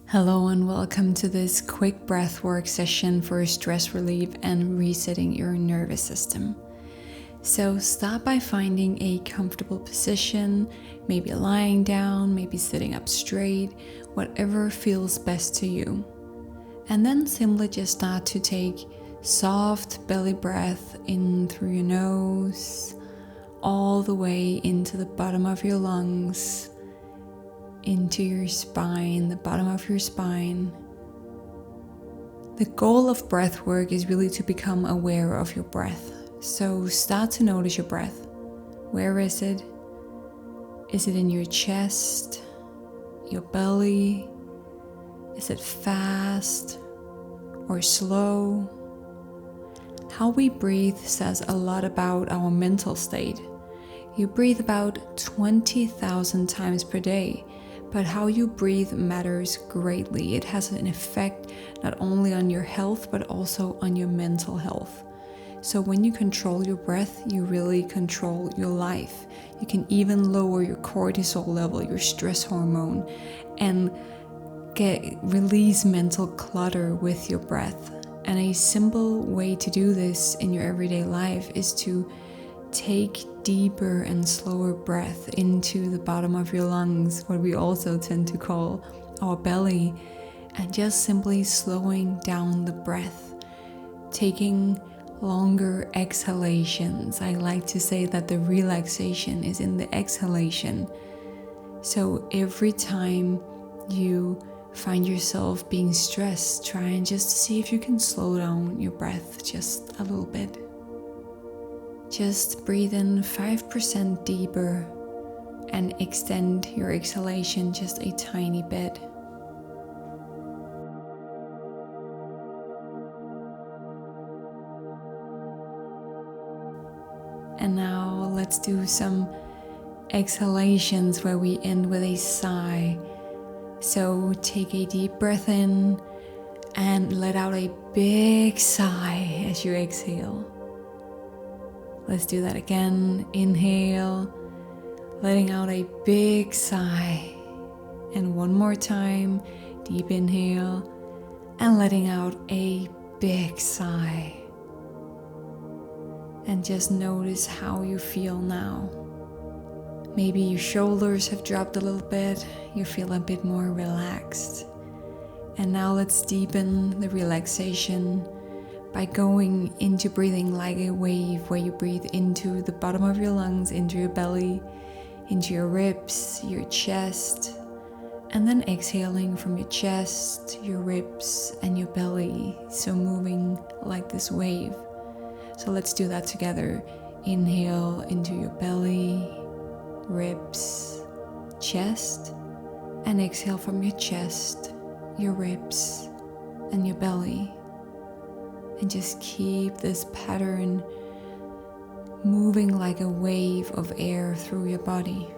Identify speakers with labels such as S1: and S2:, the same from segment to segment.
S1: Hello and welcome to this quick breathwork session for stress relief and resetting your nervous system. So start by finding a comfortable position, maybe lying down, maybe sitting up straight, whatever feels best to you. And then simply just start to take soft belly breath in through your nose, all the way into the bottom of your lungs, into your spine, the bottom of your spine. The goal of breath work is really to become aware of your breath. So start to notice your breath. Where is it? Is it in your chest, your belly? Is it fast or slow? How we breathe says a lot about our mental state. You breathe about 20,000 times per day. But how you breathe matters greatly. It has an effect not only on your health, but also on your mental health. So when you control your breath, you really control your life. You can even lower your cortisol level, your stress hormone, and release mental clutter with your breath. And a simple way to do this in your everyday life is to take deeper and slower breath into the bottom of your lungs, what we also tend to call our belly, and just simply slowing down the breath, taking longer exhalations. I like to say that the relaxation is in the exhalation. So every time you find yourself being stressed, try and just see if you can slow down your breath just a little bit. Just breathe in 5% deeper and extend your exhalation just a tiny bit. And now let's do some exhalations where we end with a sigh. So take a deep breath in and let out a big sigh as you exhale. Let's do that again. Inhale, letting out a big sigh. And one more time, deep inhale, and letting out a big sigh. And just notice how you feel now. Maybe your shoulders have dropped a little bit, you feel a bit more relaxed. And now let's deepen the relaxation by going into breathing like a wave, where you breathe into the bottom of your lungs, into your belly, into your ribs, your chest, and then exhaling from your chest, your ribs, and your belly. So moving like this wave. So let's do that together. Inhale into your belly, ribs, chest, and exhale from your chest, your ribs, and your belly. And just keep this pattern moving like a wave of air through your body.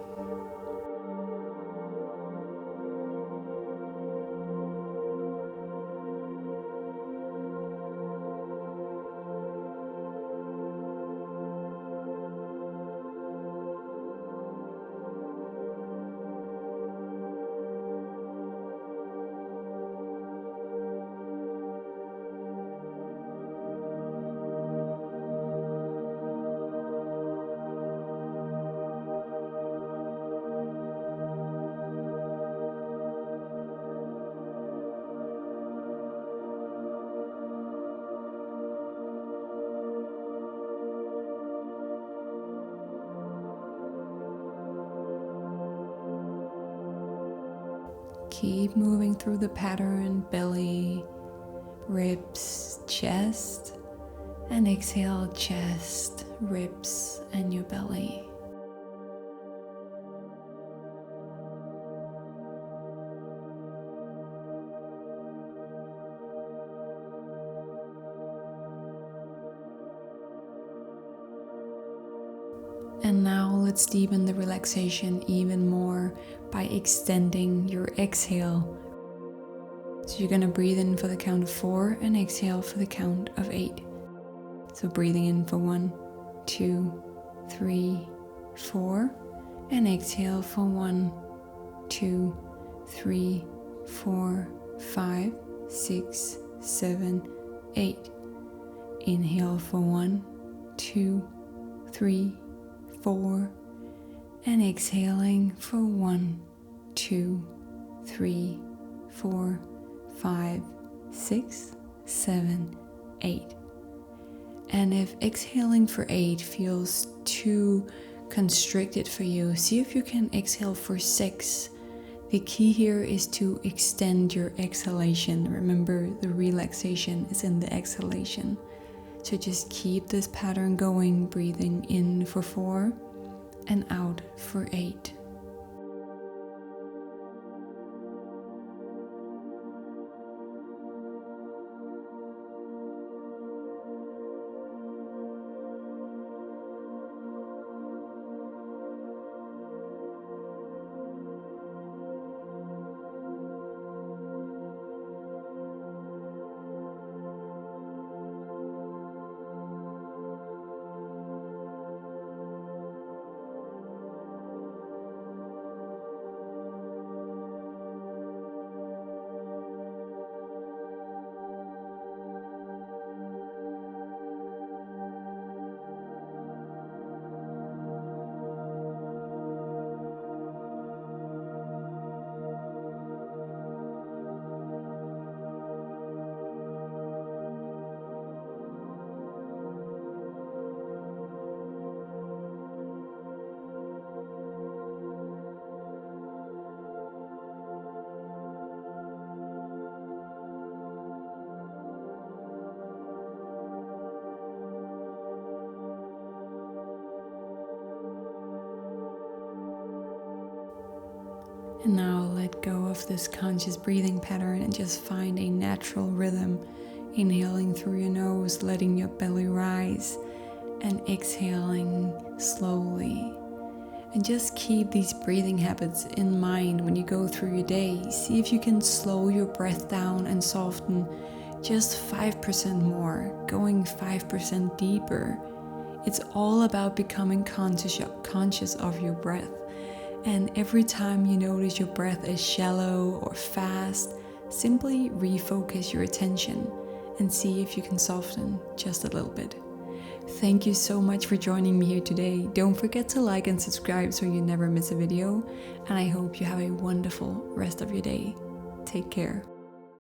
S1: Keep moving through the pattern, belly, ribs, chest, and exhale, chest, ribs, and your belly. And now let's deepen the relaxation even more by extending your exhale. So you're going to breathe in for the count of 4 and exhale for the count of 8. So breathing in for 1, 2, 3, 4, and exhale for 1, 2, 3, 4, 5, 6, 7, 8. Inhale for 1, 2, 3, 4. And exhaling for 1, 2, 3, 4, 5, 6, 7, 8. And if exhaling for 8 feels too constricted for you, see if you can exhale for 6. The key here is to extend your exhalation. Remember, the relaxation is in the exhalation. So just keep this pattern going, breathing in for 4 and out for 8. And now let go of this conscious breathing pattern and just find a natural rhythm. Inhaling through your nose, letting your belly rise, and exhaling slowly. And just keep these breathing habits in mind when you go through your day. See if you can slow your breath down and soften just 5% more, going 5% deeper. It's all about becoming conscious of your breath. And every time you notice your breath is shallow or fast, simply refocus your attention and see if you can soften just a little bit. Thank you so much for joining me here today. Don't forget to like and subscribe so you never miss a video. And I hope you have a wonderful rest of your day. Take care.